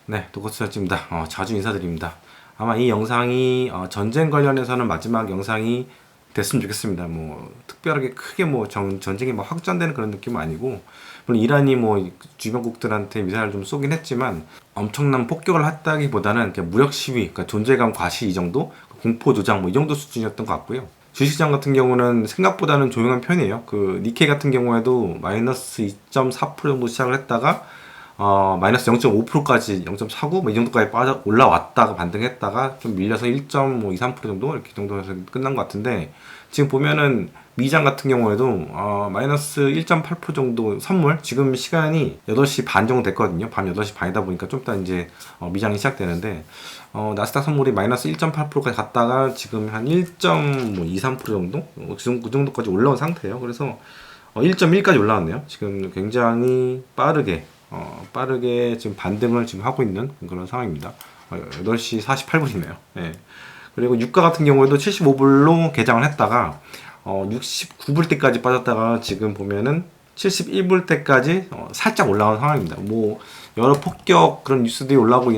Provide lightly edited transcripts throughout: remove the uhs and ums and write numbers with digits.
네, 도커스였습니다. 자주 인사드립니다. 아마 이 영상이 전쟁 관련해서는 마지막 영상이 됐으면 좋겠습니다. 뭐 특별하게 크게 뭐 전쟁이 막 확전되는 그런 느낌은 아니고, 물론 이란이 뭐 주변국들한테 미사일을 좀 쏘긴 했지만 엄청난 폭격을 했다기보다는 그냥 무력 시위, 그러니까 존재감 과시 이 정도, 공포 조장 뭐 이 정도 수준이었던 것 같고요. 주식시장 같은 경우는 생각보다는 조용한 편이에요. 그 니케이 같은 경우에도 마이너스 2.4% 정도 시작을 했다가 마이너스 0.5%까지 0.49, 뭐 이 정도까지 빠져 올라왔다가 반등했다가 좀 밀려서 1.23% 정도 이렇게 정도에서 끝난 것 같은데, 지금 보면은 미장 같은 경우에도 마이너스 1.8% 정도 선물, 지금 시간이 8시 반 정도 됐거든요. 밤 8시 반이다 보니까 좀 이따 이제 미장이 시작되는데, 나스닥 선물이 마이너스 1.8%까지 갔다가 지금 한 1.23% 정도? 그 정도까지 올라온 상태예요. 그래서 1.1까지 올라왔네요. 지금 굉장히 빠르게 지금 반등을 지금 하고 있는 그런 상황입니다. 8시 48분이네요. 네. 그리고 유가 같은 경우에도 75불로 개장을 했다가 69불 때까지 빠졌다가 지금 보면은 71불 때까지 살짝 올라온 상황입니다. 뭐 여러 폭격 그런 뉴스들이 올라오고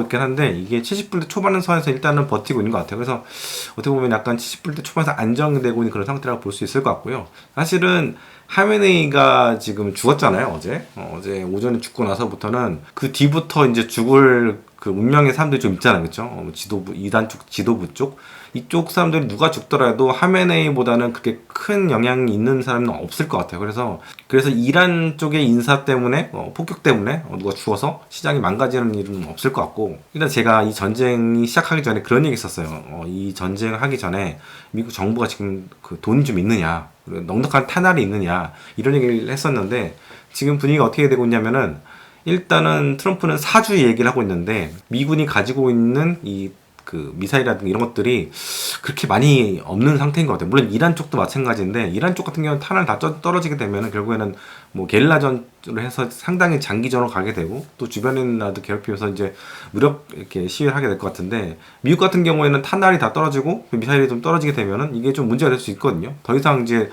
있긴 한데, 이게 70불대 초반 선에서 일단은 버티고 있는 것 같아요. 그래서 어떻게 보면 약간 70불대 초반에서 안정되고 있는 그런 상태라고 볼 수 있을 것 같고요. 사실은 하메네이가 지금 죽었잖아요, 어제 오전에 죽고 나서부터는 그 뒤부터 이제 죽을 그 운명의 사람들이 좀 있잖아요, 그렇죠? 지도부, 이단 쪽, 지도부 쪽, 이쪽 사람들이 누가 죽더라도 하메네이보다는 그렇게 큰 영향이 있는 사람은 없을 것 같아요. 그래서 이란 쪽의 인사 때문에 폭격 때문에 누가 죽어서 시장이 망가지는 일은 없을 것 같고, 일단 제가 이 전쟁이 시작하기 전에 그런 얘기 했었어요. 이 전쟁을 하기 전에 미국 정부가 지금 그 돈이 좀 있느냐, 넉넉한 탄알이 있느냐, 이런 얘기를 했었는데, 지금 분위기가 어떻게 되고 있냐면은, 일단은 트럼프는 사주 얘기를 하고 있는데, 미군이 가지고 있는 이 그 미사일이라든가 이런 것들이 그렇게 많이 없는 상태인 것 같아요. 물론 이란 쪽도 마찬가지인데, 이란 쪽 같은 경우는 탄알 다 떨어지게 되면은 결국에는 뭐 게릴라전을 해서 상당히 장기전으로 가게 되고, 또 주변인들도 괴롭히면서 이제 무력 이렇게 시위를 하게 될 것 같은데, 미국 같은 경우에는 탄알이 다 떨어지고 미사일이 좀 떨어지게 되면은 이게 좀 문제가 될 수 있거든요. 더 이상 이제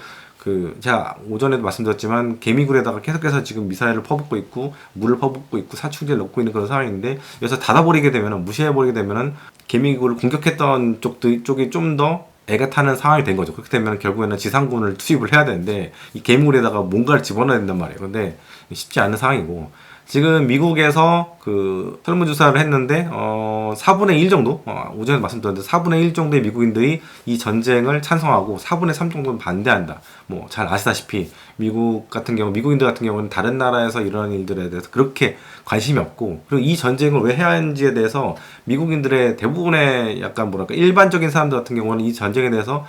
제가 오전에도 말씀드렸지만 개미굴에다가 계속해서 지금 미사일을 퍼붓고 있고 물을 퍼붓고 있고 사충제를 넣고 있는 그런 상황인데, 여기서 닫아버리게 되면은, 무시해버리게 되면은 개미굴을 공격했던 쪽이 좀 더 애가 타는 상황이 된 거죠. 그렇게 되면 결국에는 지상군을 투입을 해야 되는데, 이 개미굴에다가 뭔가를 집어넣어야 된단 말이에요. 근데 쉽지 않은 상황이고, 지금 미국에서 그 설문조사를 했는데 4분의 1 정도, 오전에 말씀드렸는데 4분의 1 정도의 미국인들이 이 전쟁을 찬성하고 4분의 3 정도는 반대한다. 뭐 잘 아시다시피 미국인들 같은 경우는 다른 나라에서 일어나는 일들에 대해서 그렇게 관심이 없고, 그리고 이 전쟁을 왜 해야 하는지에 대해서 미국인들의 대부분의 약간 뭐랄까 일반적인 사람들 같은 경우는 이 전쟁에 대해서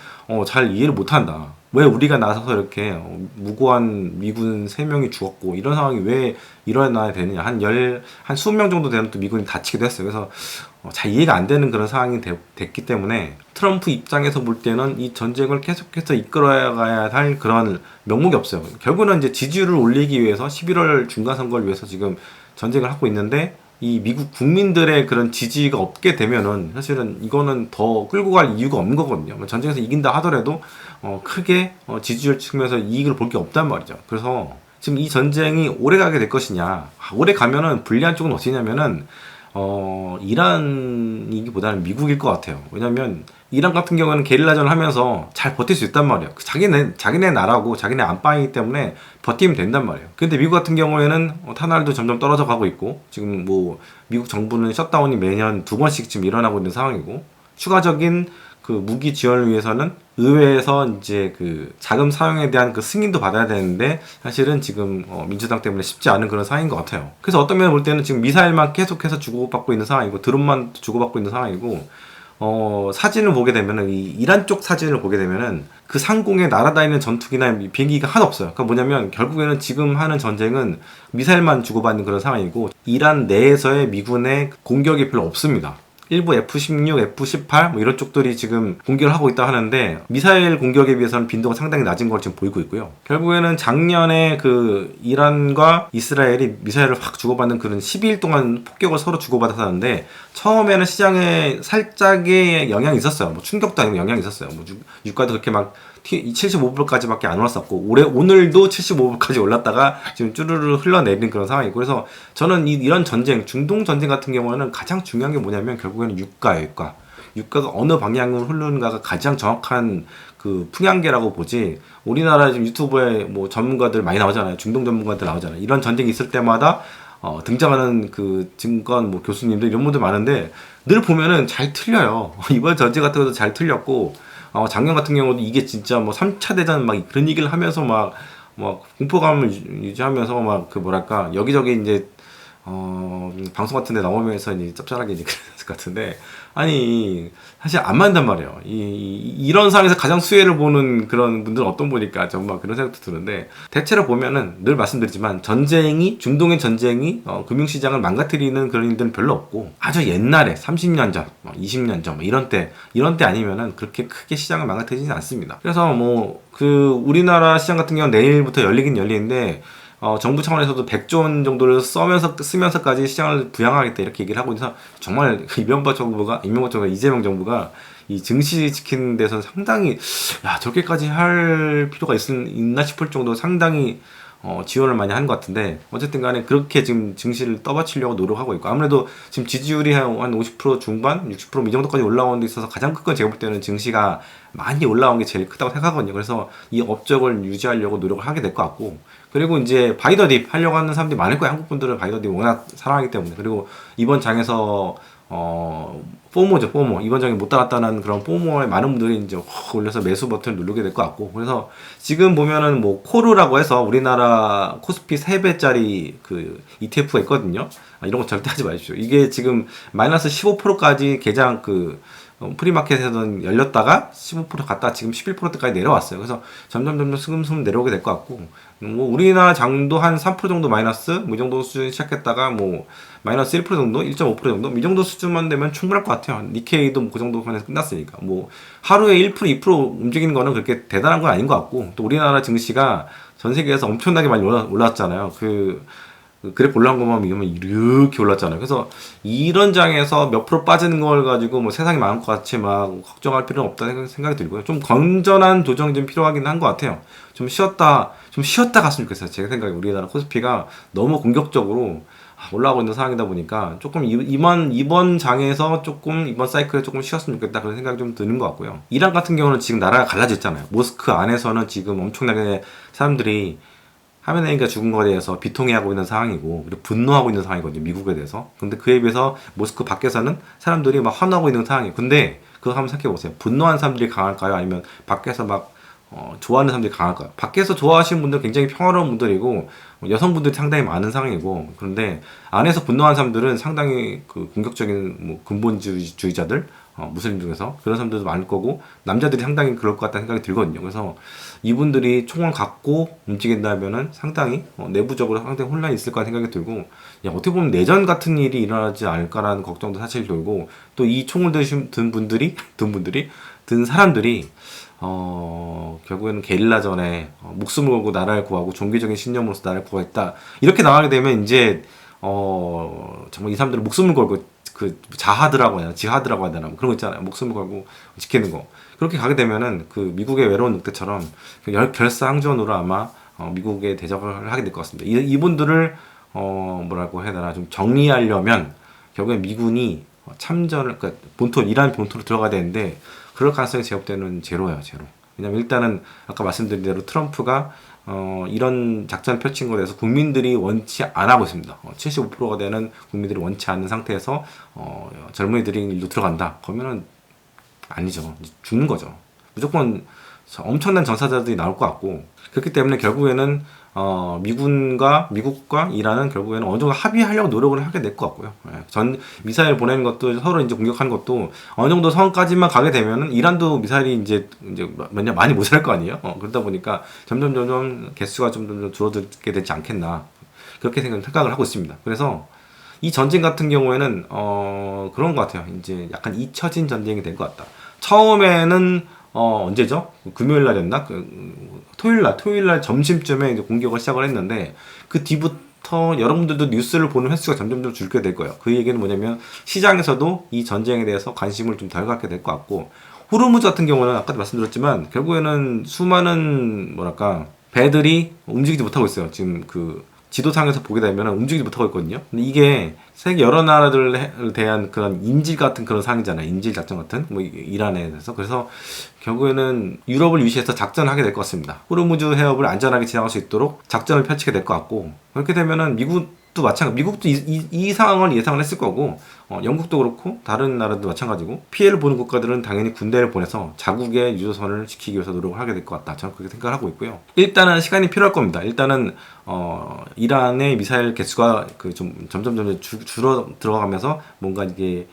잘 이해를 못한다. 왜 우리가 나서서 이렇게 무고한 미군 3명이 죽었고 이런 상황이 왜 일어나야 되느냐. 한 20명 정도 되면 또 미군이 다치기도 했어요. 그래서 잘 이해가 안 되는 그런 상황이 됐기 때문에, 트럼프 입장에서 볼 때는 이 전쟁을 계속해서 이끌어가야 할 그런 명목이 없어요. 결국은 이제 지지율을 올리기 위해서 11월 중간선거를 위해서 지금 전쟁을 하고 있는데, 이 미국 국민들의 그런 지지가 없게 되면은 사실은 이거는 더 끌고 갈 이유가 없는 거거든요. 전쟁에서 이긴다 하더라도 크게 지지율 측면에서 이익을 볼 게 없단 말이죠. 그래서 지금 이 전쟁이 오래 가게 될 것이냐, 오래 가면은 불리한 쪽은 어디냐면은 이란이기보다는 미국일 것 같아요. 왜냐면 이란 같은 경우는 게릴라전을 하면서 잘 버틸 수 있단 말이에요. 자기네 나라고 자기네 안방이기 때문에 버티면 된단 말이에요. 근데 미국 같은 경우에는 탄알도 점점 떨어져 가고 있고, 지금 뭐 미국 정부는 셧다운이 매년 2번씩 지금 일어나고 있는 상황이고, 추가적인 그 무기 지원을 위해서는 의회에서 이제 그 자금 사용에 대한 그 승인도 받아야 되는데, 사실은 지금 민주당 때문에 쉽지 않은 그런 상황인 것 같아요. 그래서 어떤 면을 볼 때는 지금 미사일만 계속해서 주고받고 있는 상황이고, 드론만 주고받고 있는 상황이고, 사진을 보게 되면은, 이 이란 쪽 사진을 보게 되면은 그 상공에 날아다니는 전투기나 비행기가 하나 없어요. 그러니까 뭐냐면 결국에는 지금 하는 전쟁은 미사일만 주고받는 그런 상황이고, 이란 내에서의 미군의 공격이 별로 없습니다. 일부 F-16, F-18 뭐 이런 쪽들이 지금 공격을 하고 있다 하는데, 미사일 공격에 비해서는 빈도가 상당히 낮은 걸 지금 보이고 있고요. 결국에는 작년에 그 이란과 이스라엘이 미사일을 확 주고받는 그런 12일 동안 폭격을 서로 주고받았었는데, 처음에는 시장에 살짝의 영향이 있었어요. 뭐 충격도 아니고 영향이 있었어요. 뭐 유가도 그렇게 막 75불까지밖에 안 올랐었고 오늘도 75불까지 올랐다가 지금 쭈르르 흘러내리는 그런 상황이고 그래서 저는 이런 전쟁, 중동 전쟁 같은 경우는 가장 중요한 게 뭐냐면 결국에는 유가예요, 유가. 유가가 어느 방향으로 흐르는가가 가장 정확한 그 풍향계라고 보지. 우리나라 지금 유튜브에 뭐 전문가들 많이 나오잖아요. 중동 전문가들 나오잖아요. 이런 전쟁이 있을 때마다 등장하는 그 증권 뭐 교수님들 이런 분들 많은데 늘 보면은 잘 틀려요. 이번 전쟁 같은 것도 잘 틀렸고 작년 같은 경우도 이게 진짜 뭐 3차 대전 막 그런 얘기를 하면서 막 공포감을 유지하면서 막 그 뭐랄까 여기저기 이제 방송 같은 데 나오면서 이제 짭짤하게 이제 그랬을 것 같은데 아니 사실 안 맞는단 말이에요. 이런 상황에서 가장 수혜를 보는 그런 분들은 어떤 분일까 정말 그런 생각도 드는데 대체로 보면은 늘 말씀드리지만 중동의 전쟁이 금융시장을 망가뜨리는 그런 일들은 별로 없고 아주 옛날에 30년 전, 20년 전 이런 때 아니면은 그렇게 크게 시장을 망가뜨리지는 않습니다. 그래서 뭐 그 우리나라 시장 같은 경우는 내일부터 열리긴 열리는데 정부 차원에서도 100조 원 정도를 쓰면서까지 시장을 부양하겠다 이렇게 얘기를 하고 있어서 정말 이명박 정부가 이재명 정부가 이 증시 지키는 데서 상당히 저렇게까지 할 필요가 있나 싶을 정도로 상당히 지원을 많이 한 것 같은데 어쨌든 간에 그렇게 지금 증시를 떠받치려고 노력하고 있고 아무래도 지금 지지율이 한 50% 중반, 60%이 정도까지 올라오는 데 있어서 가장 큰 건 제가 볼 때는 증시가 많이 올라온 게 제일 크다고 생각하거든요. 그래서 이 업적을 유지하려고 노력을 하게 될 것 같고 그리고 이제 바이더딥 하려고 하는 사람들이 많을 거예요. 한국 분들은 바이더딥 워낙 사랑하기 때문에 그리고 이번 장에서 포모죠, 포모. 이번 장에 못 따랐다는 그런 포모에 많은 분들이 이제 올려서 매수 버튼을 누르게 될 것 같고. 그래서 지금 보면은 뭐 코르라고 해서 우리나라 코스피 3배짜리 그 ETF가 있거든요. 이런 거 절대 하지 마십시오. 이게 지금 마이너스 15%까지 개장 프리마켓에서는 열렸다가 15% 갔다가 지금 11%대까지 내려왔어요. 그래서 점점 스금스금 내려오게 될 것 같고, 뭐 우리나라 장도 한 3% 정도 마이너스, 뭐 이 정도 수준 시작했다가 뭐 마이너스 1% 정도, 1.5% 정도, 이 정도 수준만 되면 충분할 것 같아요. 니케이도 뭐 그 정도 선에서 끝났으니까. 뭐 하루에 1%, 2% 움직이는 거는 그렇게 대단한 건 아닌 것 같고, 또 우리나라 증시가 전 세계에서 엄청나게 많이 올랐잖아요. 그래프 올라온 것만 보면 이렇게 올랐잖아요. 그래서 이런 장에서 몇 프로 빠지는 걸 가지고 뭐 세상이 망할 것 같이 막 걱정할 필요는 없다는 생각이 들고요. 좀 건전한 조정이 좀 필요하긴 한 것 같아요. 좀 쉬었다 갔으면 좋겠어요. 제가 생각에 우리나라 코스피가 너무 공격적으로 올라가고 있는 상황이다 보니까 조금 이번 장에서 조금 이번 사이클에 조금 쉬었으면 좋겠다 그런 생각이 좀 드는 것 같고요. 이란 같은 경우는 지금 나라가 갈라졌잖아요. 모스크 안에서는 지금 엄청나게 사람들이 하메네이가 죽은 것에 대해서 비통해하고 있는 상황이고 그리고 분노하고 있는 상황이거든요. 미국에 대해서. 근데 그에 비해서 모스크 밖에서는 사람들이 막 환호하고 있는 상황이에요. 근데 그거 한번 생각해보세요. 분노한 사람들이 강할까요? 아니면 밖에서 막 좋아하는 사람들이 강할까요? 밖에서 좋아하시는 분들 굉장히 평화로운 분들이고 여성분들이 상당히 많은 상황이고 그런데 안에서 분노한 사람들은 상당히 그 공격적인 뭐 근본주의자들 무슬림 중에서 그런 사람들도 많을 거고 남자들이 상당히 그럴 것 같다는 생각이 들거든요. 그래서 이분들이 총을 갖고 움직인다면은 상당히 내부적으로 상당히 혼란이 있을 거라 생각이 들고 어떻게 보면 내전 같은 일이 일어나지 않을까라는 걱정도 사실 들고 또 이 총을 든 사람들이 결국에는 게릴라전에 목숨을 걸고 나라를 구하고 종교적인 신념으로서 나라를 구했다 이렇게 나가게 되면 이제 정말 이 사람들은 목숨을 걸고 그 자하드라고 해야 되나 지하드라고 해야 되나 그런 거 있잖아요. 목숨을 걸고 지키는 거 그렇게 가게 되면은 그 미국의 외로운 늑대처럼 결사항전으로 아마 미국에 대적을 하게 될 것 같습니다. 이분들을 뭐라고 해야 되나 좀 정리하려면 결국에 미군이 참전을 그러니까 이란 본토로 들어가야 되는데 그럴 가능성이 제가 볼 때는 제로예요, 제로. 왜냐면 일단은 아까 말씀드린 대로 트럼프가 이런 작전 펼친 거에 대해서 국민들이 원치 안 하고 있습니다. 75%가 되는 국민들이 원치 않는 상태에서 젊은이들이 일로 들어간다. 그러면은 아니죠. 죽는 거죠. 무조건 엄청난 전사자들이 나올 것 같고 그렇기 때문에 결국에는 미국과 이란은 결국에는 어느 정도 합의하려고 노력을 하게 될 것 같고요. 전 미사일 보내는 것도 서로 이제 공격하는 것도 어느 정도 선까지만 가게 되면은 이란도 미사일이 이제 몇 년 많이 모자랄 거 아니에요. 그러다 보니까 점점 개수가 좀 줄어들게 되지 않겠나 그렇게 생각을 하고 있습니다. 그래서 이 전쟁 같은 경우에는 그런 것 같아요. 이제 약간 잊혀진 전쟁이 될 것 같다. 처음에는 언제죠? 금요일 날이었나? 토요일 날 점심쯤에 이제 공격을 시작을 했는데 그 뒤부터 여러분들도 뉴스를 보는 횟수가 점점 줄게 될 거예요. 그 얘기는 뭐냐면 시장에서도 이 전쟁에 대해서 관심을 좀 덜 갖게 될 것 같고 호르무즈 같은 경우는 아까도 말씀드렸지만 결국에는 수많은 뭐랄까 배들이 움직이지 못하고 있어요. 지금 그 지도상에서 보게 되면 움직이지 못하고 있거든요. 근데 이게 세계 여러 나라들에 대한 그런 인질 같은 그런 상황이잖아요. 인질 작전 같은 뭐 이란에 대해서. 그래서 결국에는 유럽을 위시해서 작전을 하게 될 것 같습니다. 호르무즈 해협을 안전하게 지나갈 수 있도록 작전을 펼치게 될 것 같고, 그렇게 되면은 미국도 마찬가지. 미국도 이 상황을 예상을 했을 거고, 영국도 그렇고 다른 나라도 마찬가지고, 피해를 보는 국가들은 당연히 군대를 보내서 자국의 유조선을 지키기 위해서 노력을 하게 될 것 같다. 저는 그렇게 생각을 하고 있고요. 일단은 시간이 필요할 겁니다. 일단은 이란의 미사일 개수가 그 좀 점점 줄어 들어가면서 뭔가 이게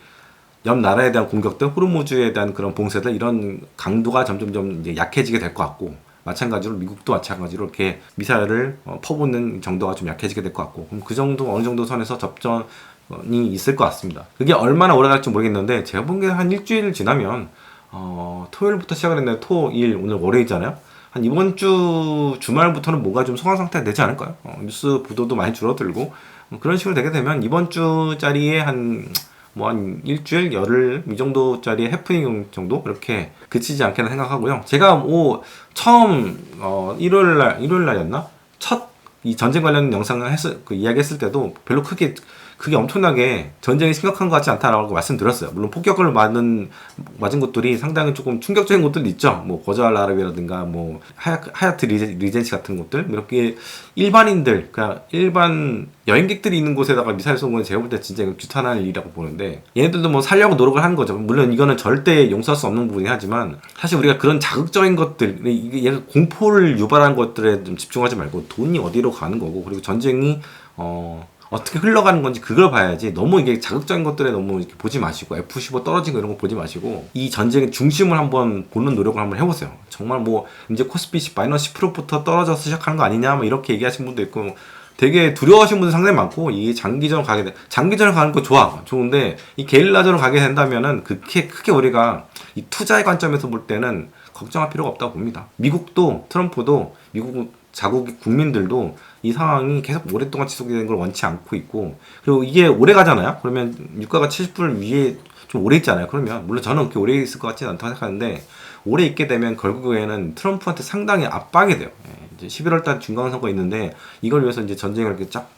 옆 나라에 대한 공격들, 호르무즈에 대한 그런 봉쇄들 이런 강도가 점점점 이제 약해지게 될 것 같고, 마찬가지로 미국도 마찬가지로 이렇게 미사일을 퍼붓는 정도가 좀 약해지게 될 것 같고, 그럼 그 정도 어느 정도 선에서 접전이 있을 것 같습니다. 그게 얼마나 오래 갈지 모르겠는데 제가 본 게 한 일주일 지나면 토요일부터 시작을 했는데 토일 오늘 월요일이잖아요. 한 이번 주 주말부터는 뭔가 좀 소강 상태가 되지 않을까요? 뉴스 보도도 많이 줄어들고 그런 식으로 되게 되면 이번 주짜리에 한 일주일, 열흘, 이 정도짜리 해프닝 정도? 이렇게 그치지 않겠나 생각하고요. 제가 처음, 일요일 날이었나? 이 전쟁 관련 영상을 이야기 했을 때도 별로 그게 엄청나게 전쟁이 심각한 것 같지 않다라고 말씀드렸어요. 물론 폭격을 맞은 것들이 상당히 조금 충격적인 것들도 있죠. 뭐 거자알라르비아라든가 뭐 하얏트 리젠시 같은 곳들, 이렇게 일반인들, 그러니까 일반 여행객들이 있는 곳에다가 미사일 쏜 건 제가 볼 때 진짜 규탄할 일이라고 보는데, 얘네들도 뭐 살려고 노력을 하는 거죠. 물론 이거는 절대 용서할 수 없는 부분이긴 하지만, 사실 우리가 그런 자극적인 것들, 이게 공포를 유발한 것들에 좀 집중하지 말고 돈이 어디로 가는 거고, 그리고 전쟁이 어떻게 흘러가는 건지 그걸 봐야지, 너무 이게 자극적인 것들에 너무 이렇게 보지 마시고, F-15 떨어진 거 이런 거 보지 마시고, 이 전쟁의 중심을 한번 보는 노력을 한번 해보세요. 정말 뭐 이제 코스피 마이너스 10%부터 떨어져서 시작하는 거 아니냐 뭐 이렇게 얘기하시는 분도 있고, 되게 두려워하시는 분들 상당히 많고, 이 장기전을 가는 거 좋은데 이 게릴라전을 가게 된다면은 그렇게 크게 우리가 이 투자의 관점에서 볼 때는 걱정할 필요가 없다고 봅니다. 미국도, 트럼프도, 미국 자국 국민들도 이 상황이 계속 오랫동안 지속되는 걸 원치 않고 있고, 그리고 이게 오래 가잖아요. 그러면 유가가 70불 위에 좀 오래 있잖아요. 그러면 물론 저는 그렇게 오래 있을 것 같지는 않다고 생각하는데, 오래 있게 되면 결국에는 트럼프한테 상당히 압박이 돼요. 이제 11월달 중간선거 있는데 이걸 위해서 이제 전쟁을 이렇게 쫙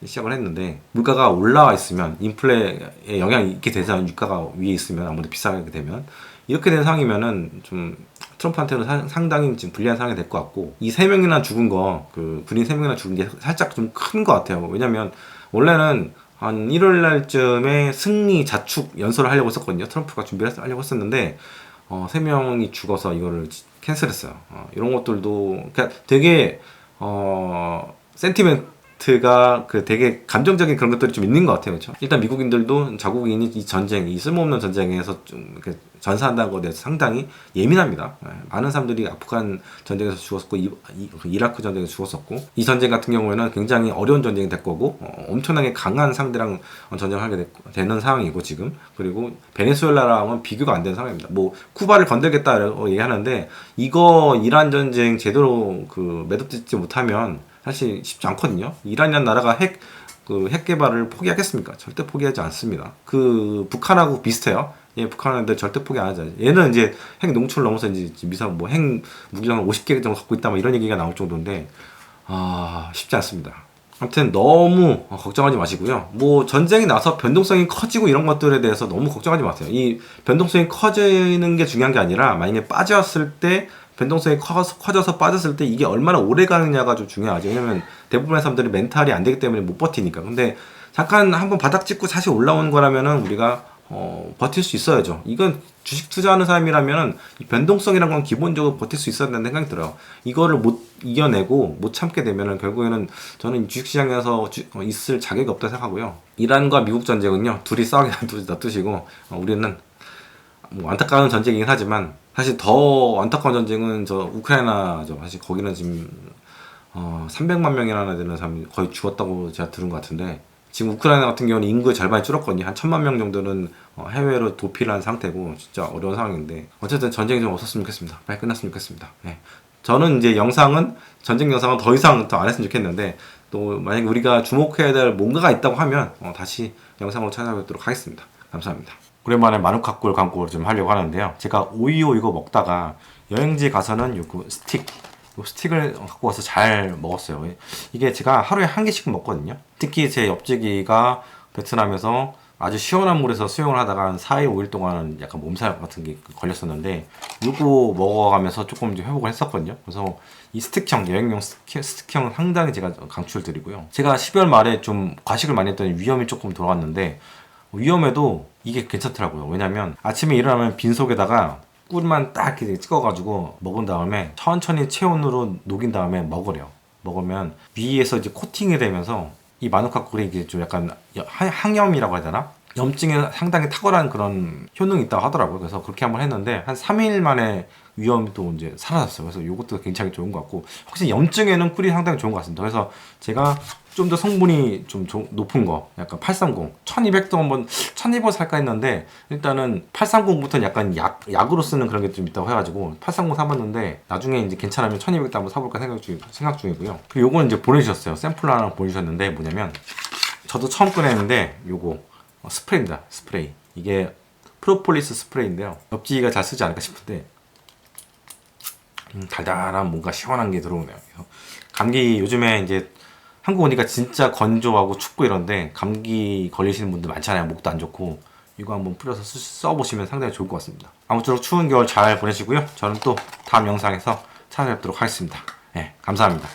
시작을 했는데, 물가가 올라와 있으면 인플레에 영향이 있게 되잖아요. 유가가 위에 있으면 아무래도 비싸게 되면, 이렇게 된 상황이면은 좀 트럼프한테는 상당히 지금 불리한 상황이 될 것 같고, 이 3명이나 죽은 거, 그 군인 3명이나 죽은 게 살짝 좀 큰 것 같아요. 왜냐면 원래는 한 1월 날쯤에 승리 자축 연설을 하려고 했었거든요. 트럼프가 준비를 하려고 했었는데 3명이 죽어서 이거를 캔슬했어요. 이런 것들도 그러니까 되게 센티멘트가 되게 감정적인 그런 것들이 좀 있는 것 같아요. 그렇죠? 일단 미국인들도 자국인이 이 전쟁, 이 쓸모없는 전쟁에서 좀 이렇게 전사한다는 것에 대해서 상당히 예민합니다. 많은 사람들이 아프간 전쟁에서 죽었었고, 이라크 전쟁에서 죽었었고, 이 전쟁 같은 경우에는 굉장히 어려운 전쟁이 될 거고, 엄청나게 강한 상대랑 전쟁을 하게 되는 상황이고 지금, 그리고 베네수엘라랑은 비교가 안 되는 상황입니다. 뭐 쿠바를 건들겠다고 얘기하는데, 이거 이란 전쟁 제대로 매듭짓지 못하면 사실 쉽지 않거든요. 이란이라는 나라가 핵 개발을 포기하겠습니까? 절대 포기하지 않습니다. 북한하고 비슷해요. 예, 북한은 절대 포기 안 하죠. 얘는 이제 핵 농출을 넘어서 이제 미사일 핵 무기를 50개 정도 갖고 있다, 뭐 이런 얘기가 나올 정도인데, 쉽지 않습니다. 아무튼 너무 걱정하지 마시고요. 뭐 전쟁이 나서 변동성이 커지고 이런 것들에 대해서 너무 걱정하지 마세요. 이 변동성이 커지는 게 중요한 게 아니라, 만약에 빠졌을 때 변동성이 커져서 빠졌을 때 이게 얼마나 오래 가느냐가 좀 중요하죠. 왜냐면 대부분의 사람들이 멘탈이 안 되기 때문에 못 버티니까. 근데 잠깐 한번 바닥 찍고 다시 올라오는 거라면은 우리가 버틸 수 있어야죠. 이건 주식 투자하는 사람이라면은 이 변동성이란 건 기본적으로 버틸 수 있어야 된다는 생각이 들어요. 이거를 못 이겨내고 못 참게 되면은 결국에는 저는 주식시장에서 있을 자격이 없다 생각하고요. 이란과 미국 전쟁은요, 둘이 싸우게 놔두시고, 우리는 뭐 안타까운 전쟁이긴 하지만, 사실 더 안타까운 전쟁은 우크라이나죠. 사실 거기는 지금 300만 명이나 되는 사람이 거의 죽었다고 제가 들은 것 같은데, 지금 우크라이나 같은 경우는 인구의 절반이 줄었거든요. 한 1000만 명 정도는 해외로 도피를 한 상태고, 진짜 어려운 상황인데, 어쨌든 전쟁이 좀 없었으면 좋겠습니다. 빨리 끝났으면 좋겠습니다. 네. 저는 이제 전쟁 영상은 더 이상 더 안 했으면 좋겠는데, 또 만약에 우리가 주목해야 될 뭔가가 있다고 하면 다시 영상으로 찾아뵙도록 하겠습니다. 감사합니다. 오랜만에 마누카꿀 광고를 좀 하려고 하는데요. 제가 오이오 이거 먹다가 여행지 가서는 요거 스틱을 갖고 와서 잘 먹었어요. 이게 제가 하루에 한 개씩 먹거든요. 특히 제 옆집이가 베트남에서 아주 시원한 물에서 수영을 하다가 한 4일, 5일 동안은 약간 몸살 같은 게 걸렸었는데 요거 먹어가면서 조금 이제 회복을 했었거든요. 그래서 이 스틱형, 여행용 스틱형 상당히 제가 강추드리고요. 제가 12월 말에 좀 과식을 많이 했더니 위염이 조금 돌아왔는데 위염에도 이게 괜찮더라고요. 왜냐면 아침에 일어나면 빈속에다가 꿀만 딱 이렇게 찍어가지고 먹은 다음에 천천히 체온으로 녹인 다음에 먹으래요. 먹으면 위에서 이제 코팅이 되면서 이 마누카꿀이 이게 좀 약간 항염이라고 해야 되나? 염증에 상당히 탁월한 그런 효능이 있다고 하더라고요. 그래서 그렇게 한번 했는데 한 3일 만에 위염이 또 이제 사라졌어요. 그래서 이것도 굉장히 좋은 것 같고 확실히 염증에는 꿀이 상당히 좋은 것 같습니다. 그래서 제가 좀 더 성분이 좀 높은 거 약간 830, 1200도 한번 1200 살까 했는데 일단은 830부터는 약간 약으로 쓰는 그런 게 좀 있다고 해가지고 830 사봤는데 나중에 이제 괜찮으면 1200도 한번 사볼까 생각 중이고요. 그리고 요거는 이제 보내주셨어요. 샘플 하나 보내주셨는데 뭐냐면 저도 처음 꺼냈는데 요거 스프레이입니다. 스프레이. 이게 프로폴리스 스프레이인데요. 엽지가 잘 쓰지 않을까 싶은데 달달한 뭔가 시원한 게 들어오네요. 감기 요즘에 이제 한국 오니까 진짜 건조하고 춥고 이런데 감기 걸리시는 분들 많잖아요. 목도 안 좋고 이거 한번 뿌려서 써보시면 상당히 좋을 것 같습니다. 아무쪼록 추운 겨울 잘 보내시고요. 저는 또 다음 영상에서 찾아뵙도록 하겠습니다. 네, 감사합니다.